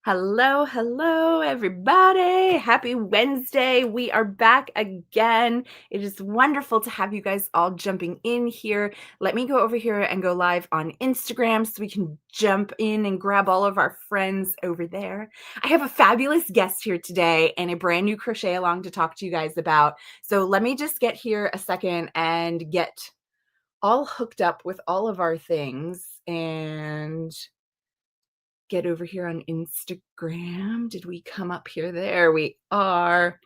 Hello, hello, everybody. Happy Wednesday. We are back again. It is wonderful to have you guys all jumping in here. Let me go over here and go live on Instagram so we can jump in and grab all of our friends over there. I have a fabulous guest here today and a brand new crochet along to talk to you guys about. So let me just get here a second and get all hooked up with all of our things and get over here on Instagram. Did we come up here? There we are.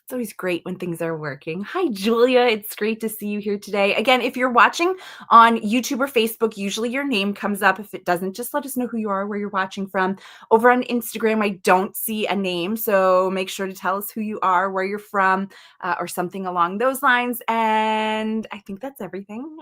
It's always great when things are working. Hi, Julia. It's great to see you here today. Again, if you're watching on YouTube or Facebook, usually your name comes up. If it doesn't, just let us know who you are, where you're watching from. Over on Instagram, I don't see a name, so make sure to tell us who you are, where you're from, or something along those lines. And I think that's everything.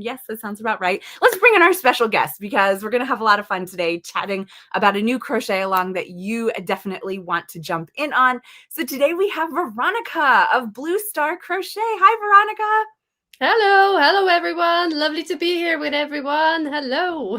Yes, that sounds about right. Let's bring in our special guest because we're going to have a lot of fun today chatting about a new crochet along that you definitely want to jump in on. So today we have Veronika of Blue Star Crochet. Hi, Veronika. Hello everyone. Lovely to be here with everyone. Hello.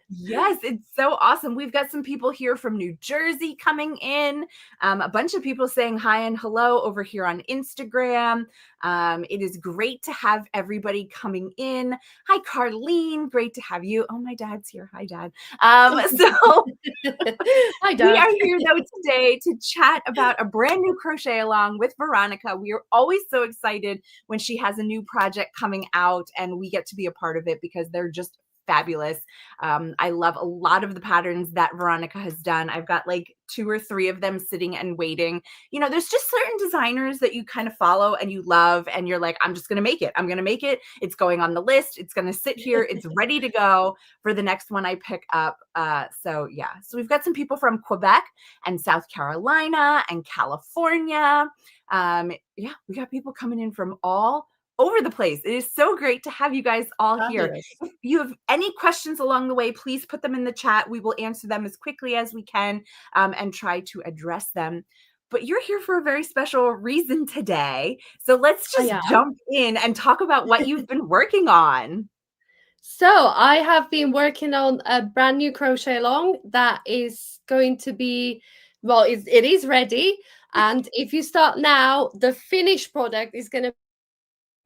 Yes, it's so awesome. We've got some people here from New Jersey coming in, a bunch of people saying hi and hello over here on Instagram. It is great to have everybody coming in. Hi, Carlene. Great to have you. Oh, my dad's here. Hi, Dad. So Hi, we Dad. are here, though, today to chat about a brand new crochet along with Veronika. We are always so excited when she has a new project coming out and we get to be a part of it because they're just fabulous. I love a lot of the patterns that Veronika has done. I've got like 2 or 3 of them sitting and waiting. You know, there's just certain designers that you kind of follow and you love, and you're like, I'm just going to make it. I'm going to make it. It's going on the list. It's going to sit here. It's ready to go for the next one I pick up. So we've got some people from Quebec and South Carolina and California. We got people coming in from all over the place. It is so great to have you guys all here. Fabulous. If you have any questions along the way, please put them in the chat. We will answer them as quickly as we can and try to address them. But you're here for a very special reason today. So let's I just am. jump in and talk about what you've been working on. So I have been working on a brand new crochet along that is going to be, well, it is ready. And if you start now, the finished product is going to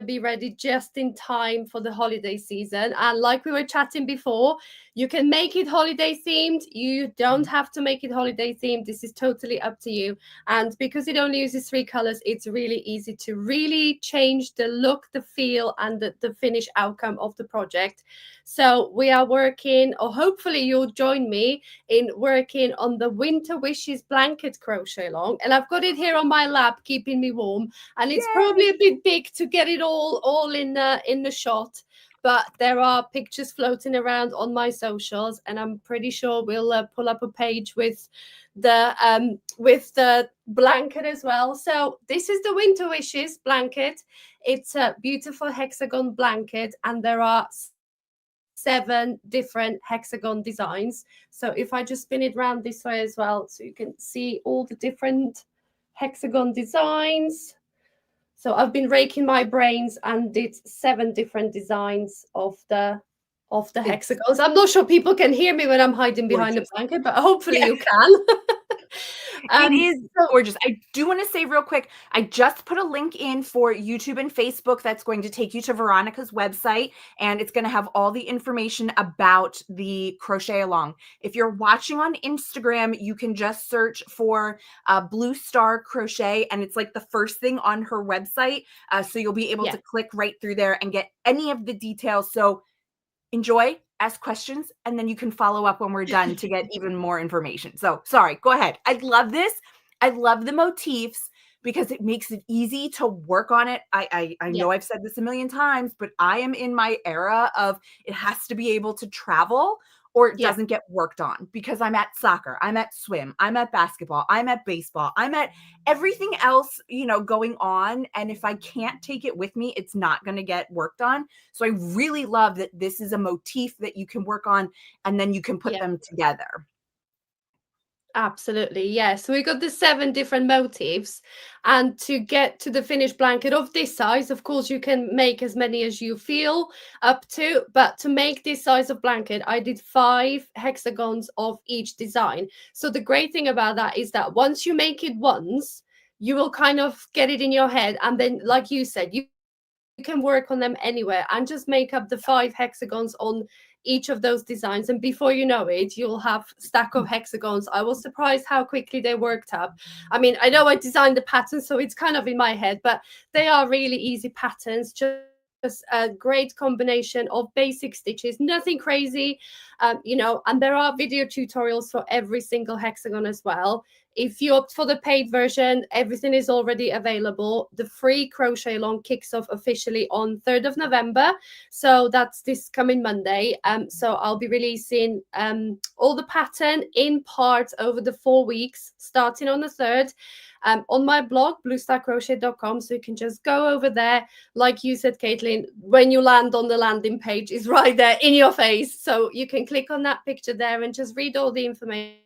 be ready just in time for the holiday season. And like we were chatting before, you can make it holiday themed. You don't have to make it holiday themed. This is totally up to you. And because it only uses 3 colors, it's really easy to really change the look, the feel, and the finished outcome of the project. So we are working, or hopefully you'll join me in working on the Winter Wishes blanket crochet along. And I've got it here on my lap, keeping me warm. And it's probably a bit big to get it all in the shot, but there are pictures floating around on my socials, and I'm pretty sure we'll pull up a page with the blanket as well. So this is the Winter Wishes blanket. It's a beautiful hexagon blanket, and there are 7 different hexagon designs. So if I just spin it around this way as well, so you can see all the different hexagon designs. So I've been raking my brains and did 7 different designs of the hexagons. I'm not sure people can hear me when I'm hiding behind the blanket, but hopefully you can. It is gorgeous. I do want to say real quick, I just put a link in for YouTube and Facebook that's going to take you to Veronika's website, and it's going to have all the information about the crochet along. If you're watching on Instagram, you can just search for Blue Star Crochet, and it's like the first thing on her website. So you'll be able to click right through there and get any of the details. So enjoy, ask questions, and then you can follow up when we're done to get even more information. So sorry, go ahead. I love this. I love the motifs because it makes it easy to work on it. I know I've said this a million times, but I am in my era of it has to be able to travel or it doesn't get worked on because I'm at soccer, I'm at swim, I'm at basketball, I'm at baseball, I'm at everything else, going on. And if I can't take it with me, it's not going to get worked on. So I really love that this is a motif that you can work on and then you can put them together. Absolutely, yeah. So we got the 7 different motifs, and to get to the finished blanket of this size, of course, you can make as many as you feel up to. But to make this size of blanket, I did 5 hexagons of each design. So the great thing about that is that once you make it once, you will kind of get it in your head, and then, like you said, you can work on them anywhere and just make up the 5 hexagons on each of those designs, and before you know it, you'll have stack of hexagons. I was surprised how quickly they worked up. I mean, I know I designed the patterns, so it's kind of in my head, but they are really easy patterns, just a great combination of basic stitches, nothing crazy. And there are video tutorials for every single hexagon as well. If you opt for the paid version, everything is already available. The free crochet along kicks off officially on 3rd of November. So that's this coming Monday. So I'll be releasing all the pattern in parts over the 4 weeks, starting on the 3rd. On my blog, bluestarcrochet.com. So you can just go over there. Like you said, Katelyn, when you land on the landing page, is right there in your face. So you can click on that picture there and just read all the information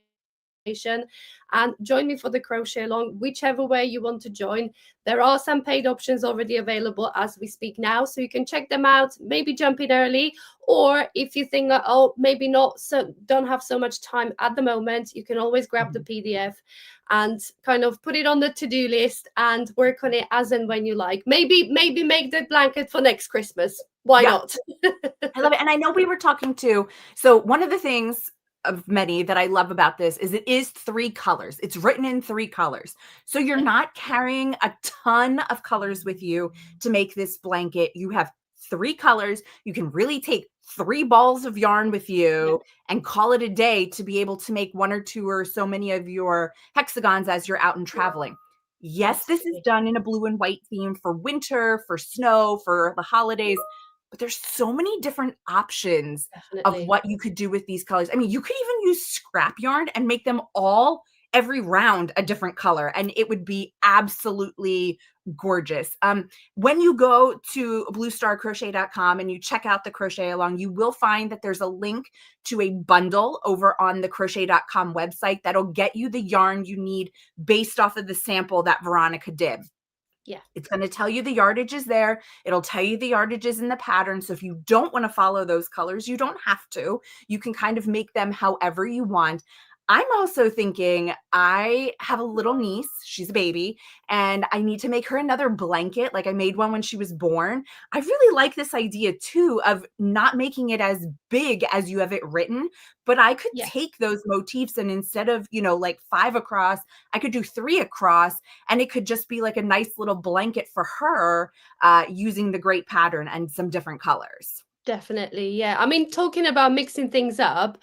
and join me for the crochet along, whichever way you want to join. There are some paid options already available as we speak now, so you can check them out, maybe jump in early, or if you think that, oh, maybe not, so don't have so much time at the moment, you can always grab the PDF and kind of put it on the to-do list and work on it as and when you like. Maybe make the blanket for next Christmas. Why not? I love it. And I know we were talking too. So one of the things of many that I love about this is it is 3 colors. It's written in 3 colors. So you're not carrying a ton of colors with you to make this blanket. You have 3 colors. You can really take 3 balls of yarn with you and call it a day to be able to make 1 or 2 or so many of your hexagons as you're out and traveling. Yes, this is done in a blue and white theme for winter, for snow, for the holidays, but there's so many different options of Definitely. what you could do with these colors. I mean, you could even use scrap yarn and make them all every round a different color, and it would be absolutely gorgeous. When you go to bluestarcrochet.com and you check out the crochet along, you will find that there's a link to a bundle over on the crochet.com website that'll get you the yarn you need based off of the sample that Veronika did. Yeah. It's going to tell you the yardage is there. It'll tell you the yardages in the pattern. So if you don't want to follow those colors, you don't have to. You can kind of make them however you want. I'm also thinking I have a little niece. She's a baby, and I need to make her another blanket. Like I made one when she was born. I really like this idea too of not making it as big as you have it written, but I could Yeah. take those motifs and instead of, like 5 across, I could do 3 across, and it could just be like a nice little blanket for her using the great pattern and some different colors. Definitely, yeah. I mean, talking about mixing things up,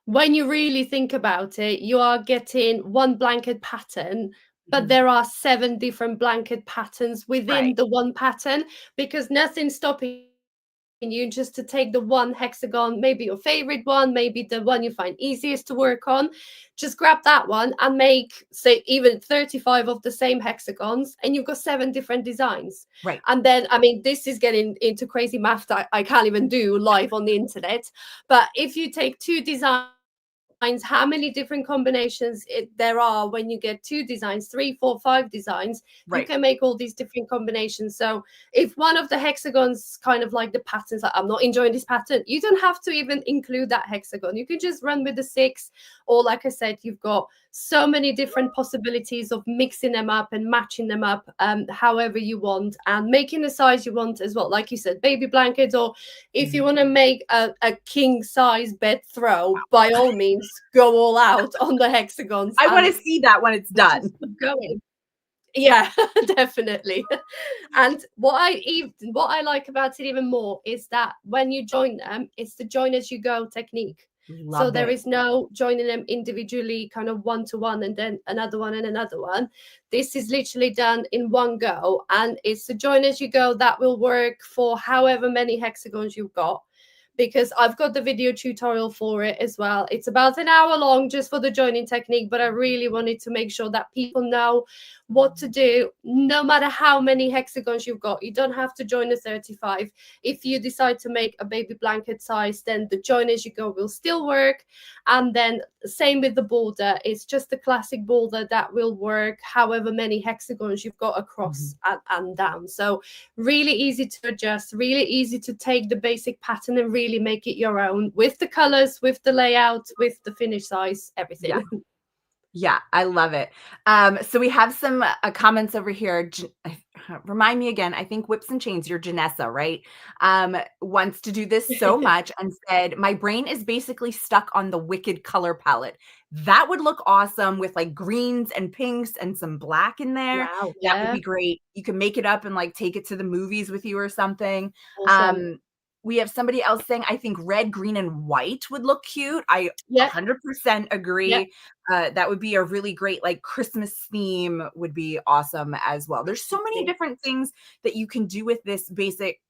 when you really think about it, you are getting one blanket pattern, but Mhm. there are 7 different blanket patterns within Right. the one pattern, because nothing's stopping you just to take the one hexagon, maybe your favorite one, maybe the one you find easiest to work on. Just grab that one and make, say, even 35 of the same hexagons, and you've got 7 different designs. Right. And then, I mean, this is getting into crazy math that I can't even do live on the internet. But if you take 2 designs, how many different combinations there are when you get 2 designs, 3, 4, 5 designs, you Right. can make all these different combinations. So if one of the hexagons kind of like the patterns, like, I'm not enjoying this pattern, you don't have to even include that hexagon. You can just run with the 6, or like I said, you've got so many different possibilities of mixing them up and matching them up however you want, and making the size you want as well. Like you said, baby blankets, or if you want to make a king size bed throw, by all means, go all out on the hexagons I want and to see that when it's just done. keep going. Yeah, definitely. And what I like about it even more is that when you join them, it's the join as you go technique. So Love there it. is no joining them individually, kind of one to one, and then another one and another one. This is literally done in one go, and it's the join as you go that will work for however many hexagons you've got. because I've got the video tutorial for it as well. It's about an hour long just for the joining technique, but I really wanted to make sure that people know what to do no matter how many hexagons you've got. You don't have to join a 35. If you decide to make a baby blanket size, then the join as you go will still work. And then same with the border, it's just the classic border that will work however many hexagons you've got across and down. So really easy to adjust, really easy to take the basic pattern and really make it your own, with the colors, with the layout, with the finish size, everything. Yeah. Yeah, I love it. So we have some comments over here. Remind me again, I think Whips and Chains, you're Janessa, right? Wants to do this so much and said, my brain is basically stuck on the Wicked color palette. That would look awesome with like greens and pinks and some black in there. Wow. That would Yeah. be great. You can make it up and like take it to the movies with you or something. Awesome. We have somebody else saying, I think red, green, and white would look cute. I Yeah. 100% agree. That would be a really great like Christmas theme, would be awesome as well. There's so many different things that you can do with this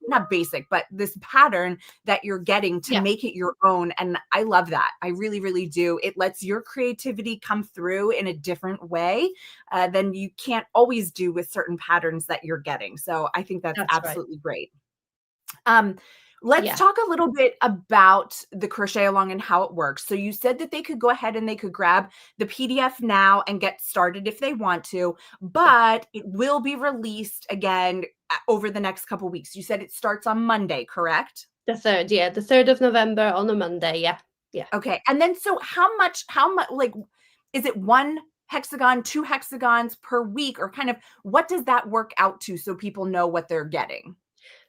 not basic, but this pattern that you're getting to make it your own. And I love that. I really, really do. It lets your creativity come through in a different way than you can't always do with certain patterns that you're getting. So I think that's absolutely great. Let's talk a little bit about the Crochet Along and how it works. So you said that they could go ahead and they could grab the PDF now and get started if they want to, but it will be released again over the next couple weeks. You said it starts on Monday, correct? The 3rd, the 3rd of November on a Monday, yeah. Okay, and then so how much, like, is it 1 hexagon, 2 hexagons per week, or kind of what does that work out to so people know what they're getting?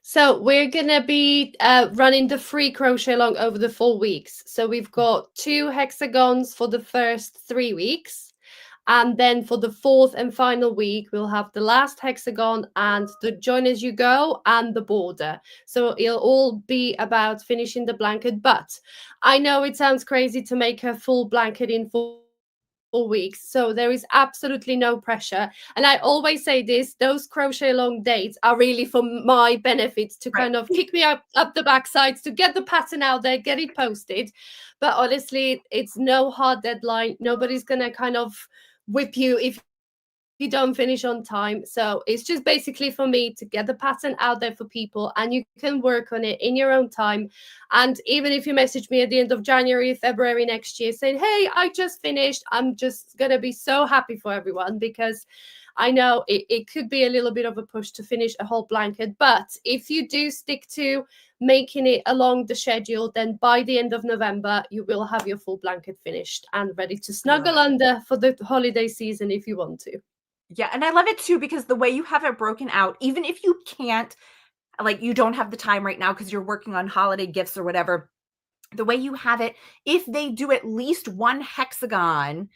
So we're gonna be running the free crochet along over the 4 weeks. So we've got 2 hexagons for the first 3 weeks. And then for the 4th and final week, we'll have the last hexagon and the join as you go and the border. So it'll all be about finishing the blanket. But I know it sounds crazy to make a full blanket in 4 weeks, so there is absolutely no pressure. And I always say this, those crochet along dates are really for my benefits, to kind of kick me up the backsides, to get the pattern out there, get it posted. But honestly, it's no hard deadline. Nobody's gonna kind of whip you if you don't finish on time. So it's just basically for me to get the pattern out there for people, and you can work on it in your own time. And even if you message me at the end of January, February next year saying, hey, I just finished, I'm just going to be so happy for everyone, because I know it could be a little bit of a push to finish a whole blanket. But if you do stick to making it along the schedule, then by the end of November, you will have your full blanket finished and ready to snuggle under for the holiday season if you want to. Yeah, and I love it too, because the way you have it broken out, even if you can't, like, you don't have the time right now because you're working on holiday gifts or whatever, the way you have it, if they do at least 1 hexagon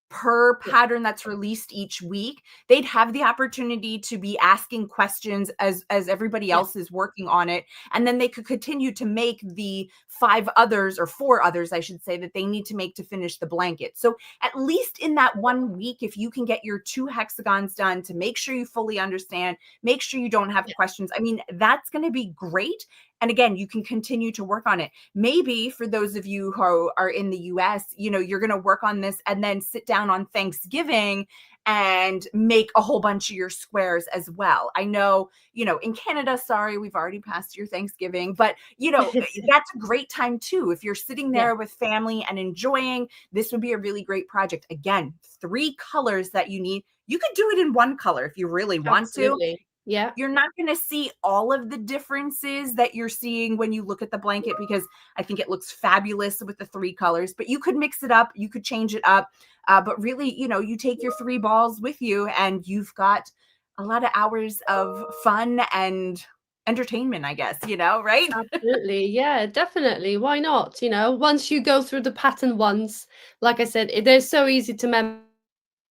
per pattern that's released each week, they'd have the opportunity to be asking questions as everybody else is working on it. And then they could continue to make the 5 others, or 4 others, I should say, that they need to make to finish the blanket. So at least in that 1 week, if you can get your 2 hexagons done to make sure you fully understand, make sure you don't have questions, I mean, that's going to be great. And again, you can continue to work on it. Maybe for those of you who are in the US, you're going to work on this and then sit down on Thanksgiving and make a whole bunch of your squares as well. I know, in Canada, sorry, we've already passed your Thanksgiving, but that's a great time too. If you're sitting there with family and enjoying, this would be a really great project. Again, 3 colors that you need. You could do it in 1 color if you really want to. Yeah. You're not going to see all of the differences that you're seeing when you look at the blanket, because I think it looks fabulous with the 3 colors, but you could mix it up. You could change it up. But really, you take your 3 balls with you and you've got a lot of hours of fun and entertainment, I guess, right? Absolutely. Yeah, definitely. Why not? Once you go through the pattern once, like I said, they're so easy to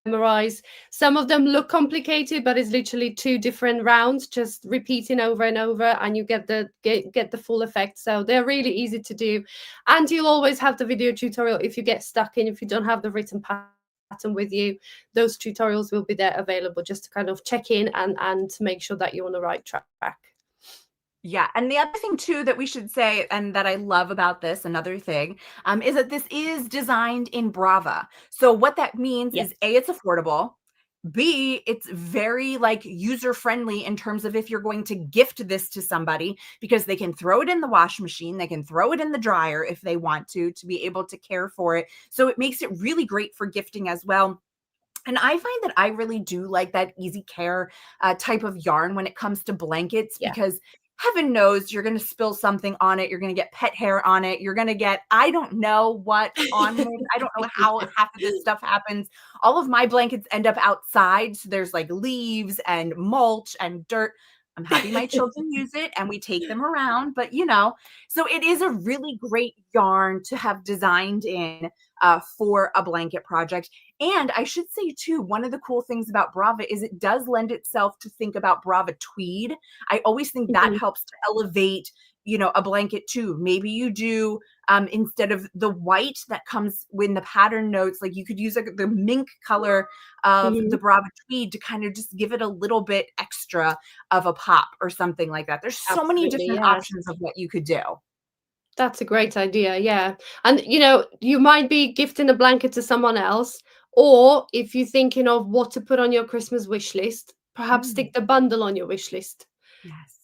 memorize. Some of them look complicated, but it's literally 2 different rounds, just repeating over and over, and you get the full effect. So they're really easy to do. And you'll always have the video tutorial if you get stuck in, if you don't have the written pattern with you. Those tutorials will be there available just to kind of check in and make sure that you're on the right track. Yeah, and the other thing too that we should say, and that I love about this, another thing, is that this is designed in Brava. So what that means Yes. is A, it's affordable. B, it's very like user friendly in terms of if you're going to gift this to somebody, because they can throw it in the wash machine, they can throw it in the dryer if they want to be able to care for it. So it makes it really great for gifting as well. And I find that I really do like that easy care type of yarn when it comes to blankets, Yeah. because heaven knows you're going to spill something on it. You're going to get pet hair on it. You're going to get, I don't know what on it. I don't know how half of this stuff happens. All of my blankets end up outside. So there's like leaves and mulch and dirt. I'm happy my children use it and we take them around, but so it is a really great yarn to have designed in for a blanket project. And I should say too, one of the cool things about Brava is it does lend itself to think about Brava tweed. I always think that Mhm. helps to elevate, a blanket too. Maybe you do instead of the white that comes when the pattern notes, like you could use like the mink color of the Mhm. Brava tweed to kind of just give it a little bit extra of a pop or something like that. There's so many Absolutely, different yes. options of what you could do. That's a great idea, yeah. And, you might be gifting a blanket to someone else, or if you're thinking of what to put on your Christmas wish list, perhaps Mm, stick the bundle on your wish list. yes.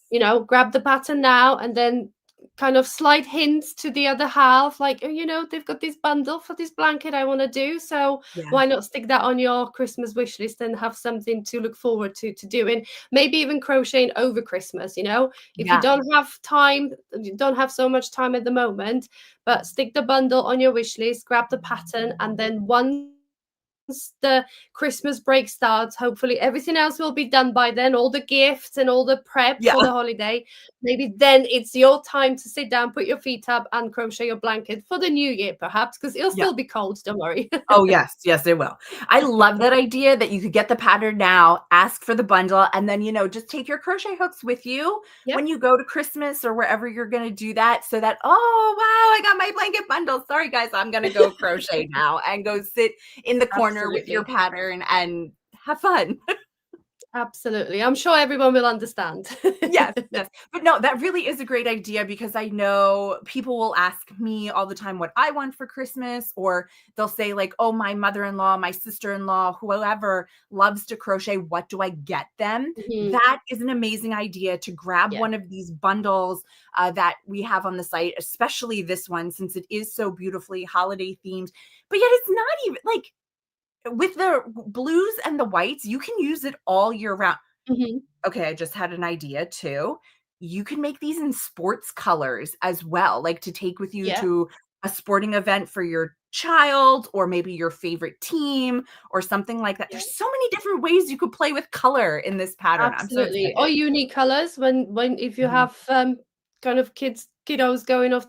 Grab the pattern now and then kind of slight hints to the other half, like, oh, they've got this bundle for this blanket I want to do. So Yes. why not stick that on your Christmas wish list and have something to look forward to doing? Maybe even crocheting over Christmas, if you Yeah. don't have time, you don't have so much time at the moment, but stick the bundle on your wish list, grab the pattern, and then once the Christmas break starts, hopefully everything else will be done by then, all the gifts and all the prep Yeah. for the holiday. Maybe then it's your time to sit down, put your feet up, and crochet your blanket for the new year, perhaps, because it'll Yeah. still be cold. Don't worry. Oh, yes. Yes, it will. I love that idea that you could get the pattern now, ask for the bundle, and then, just take your crochet hooks with you Yep, when you go to Christmas or wherever you're going to do that, so that, oh, wow, I got my blanket bundle. Sorry, guys, I'm going to go crochet now and go sit in the corner with your absolutely. pattern and have fun. Absolutely. I'm sure everyone will understand. Yes, yes. But no, that really is a great idea, because I know people will ask me all the time what I want for Christmas, or they'll say, like, oh, my mother-in-law, my sister-in-law, whoever loves to crochet, what do I get them? Mhm. That is an amazing idea, to grab Yeah. one of these bundles that we have on the site, especially this one, since it is so beautifully holiday themed. But yet it's not even like with the blues and the whites, you can use it all year round. Mhm. Okay, I just had an idea too. You can make these in sports colors as well, like to take with you Yeah. to a sporting event for your child, or maybe your favorite team or something like that. Yeah. There's so many different ways you could play with color in this pattern. I'm so Absolutely. Or excited. unique colors when if you Mhm. have kind of kiddos going off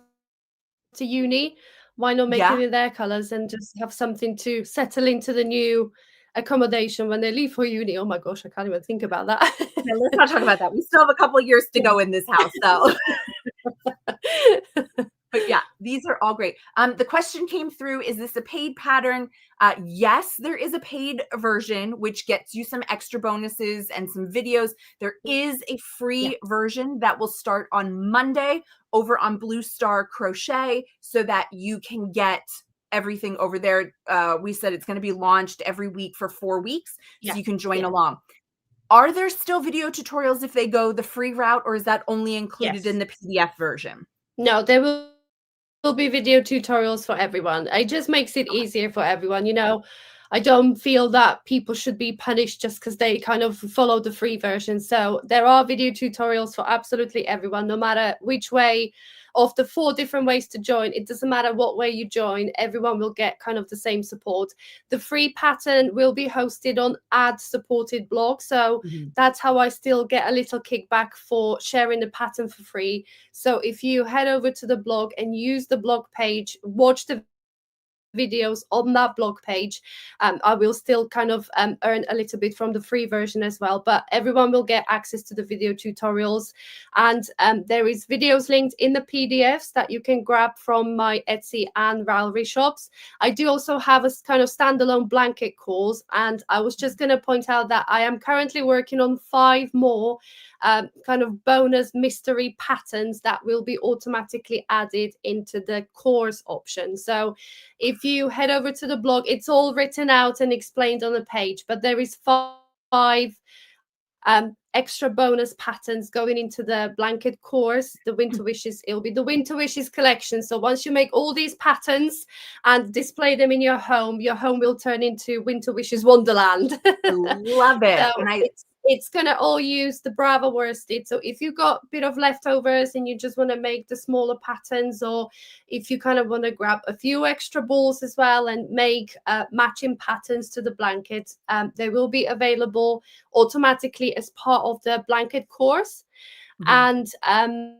to uni, why not make Yeah. it in their colors and just have something to settle into the new accommodation when they leave for uni? Oh my gosh, I can't even think about that. Yeah, let's not talk about that. We still have a couple of years to Yeah. go in this house, so but yeah, these are all great. The question came through, is this a paid pattern? Yes, there is a paid version, which gets you some extra bonuses and some videos. There is a Yeah. free version that will start on Monday over on Blue Star Crochet, so that you can get everything over there. We said it's going to be launched every week for 4 weeks, so Yeah. you can join Yeah. along. Are there still video tutorials if they go the free route, or is that only included in Yes. the PDF version? No, there will be video tutorials for everyone. It just makes it easier for everyone. I don't feel that people should be punished just because they kind of follow the free version. So there are video tutorials for absolutely everyone, no matter which way of the 4 different ways to join. It doesn't matter what way you join, everyone will get kind of the same support. The free pattern will be hosted on ad supported blog. So Mhm. that's how I still get a little kickback for sharing the pattern for free. So if you head over to the blog and use the blog page, watch the videos on that blog page. I will still kind of earn a little bit from the free version as well, but everyone will get access to the video tutorials. And there is videos linked in the PDFs that you can grab from my Etsy and Ravelry shops. I do also have a kind of standalone blanket course, and I was just going to point out that I am currently working on 5 more kind of bonus mystery patterns that will be automatically added into the course option. So if you head over to the blog, it's all written out and explained on the page, but there is 5 extra bonus patterns going into the blanket course, the Winter Wishes. It'll be the Winter Wishes collection. So once you make all these patterns and display them in your home will turn into Winter Wishes Wonderland. I love it. So And it's gonna all use the Brava worsted. So if you've got a bit of leftovers and you just want to make the smaller patterns, or if you kind of want to grab a few extra balls as well and make matching patterns to the blanket, they will be available automatically as part of the blanket course. And the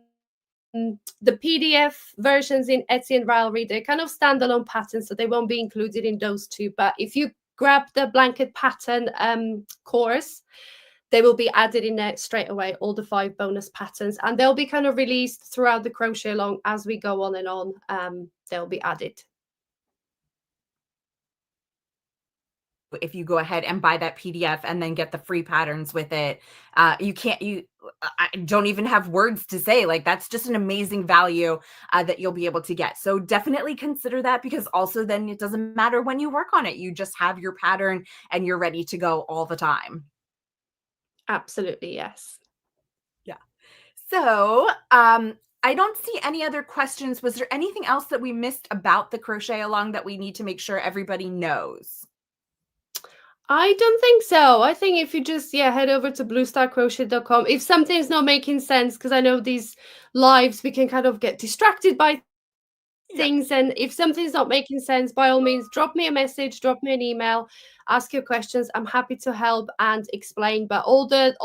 PDF versions in Etsy and Ravelry, they're kind of standalone patterns, so they won't be included in those 2. But if you grab the blanket pattern course, they will be added in there straight away, all the 5 bonus patterns, and they'll be kind of released throughout the crochet along as we go on and on. They'll be added. if you go ahead and buy that PDF and then get the free patterns with it, I don't even have words to say. Like, that's just an amazing value that you'll be able to get. So definitely consider that, because also then it doesn't matter when you work on it. You just have your pattern and you're ready to go all the time. Absolutely, yes. Yeah. So I don't see any other questions. Was there anything else that we missed about the crochet along that we need to make sure everybody knows? I don't think so. I think if you just head over to bluestarcrochet.com, if something's not making sense, because I know these lives we can kind of get distracted by things, and if something's not making sense, by all means drop me a message, drop me an email, ask your questions. I'm happy to help and explain. But all the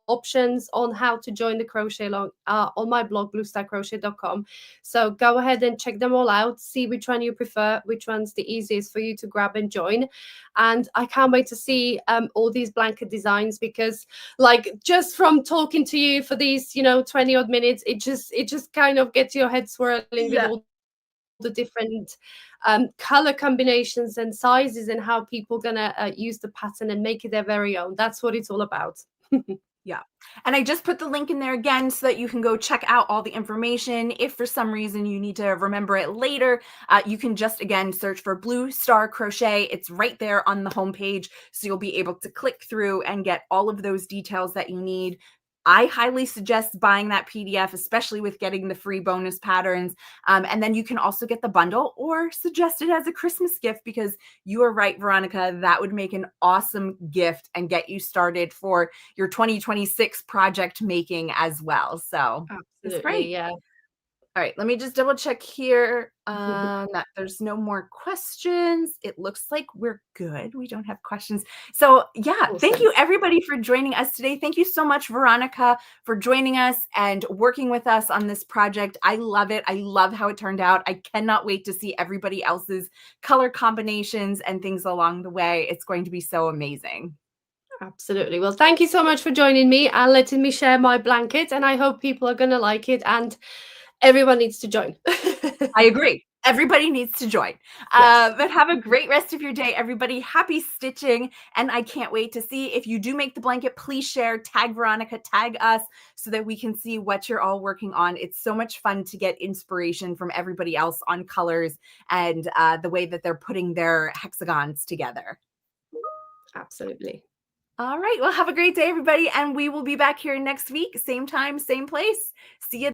options on how to join the crochet along are on my blog bluestarcrochet.com, so go ahead and check them all out, see which one you prefer, which one's the easiest for you to grab and join. And I can't wait to see all these blanket designs, because like just from talking to you for these 20 odd minutes, it just kind of gets your head swirling with all the different color combinations and sizes, and how people gonna use the pattern and make it their very own. That's what it's all about. Yeah. And I just put the link in there again so that you can go check out all the information. If for some reason you need to remember it later, you can just, again, search for Blue Star Crochet. It's right there on the homepage. So you'll be able to click through and get all of those details that you need. I highly suggest buying that PDF, especially with getting the free bonus patterns. And then you can also get the bundle or suggest it as a Christmas gift, because you are right, Veronika, that would make an awesome gift and get you started for your 2026 project making as well. So it's great. Yeah. All right, let me just double check here that there's no more questions. It looks like we're good. We don't have questions. So yeah, Awesome. Thank you everybody for joining us today. Thank you so much, Veronika, for joining us and working with us on this project. I love it. I love how it turned out. I cannot wait to see everybody else's color combinations and things along the way. It's going to be so amazing. Absolutely. Well, thank you so much for joining me and letting me share my blanket. And I hope people are going to like it, and everyone needs to join. I agree. Everybody needs to join. Yes. But have a great rest of your day, everybody. Happy stitching. And I can't wait to see if you do make the blanket. Please share, tag Veronika, tag us, so that we can see what you're all working on. It's so much fun to get inspiration from everybody else on colors and the way that they're putting their hexagons together. Absolutely. All right. Well, have a great day, everybody. And we will be back here next week. Same time, same place. See you.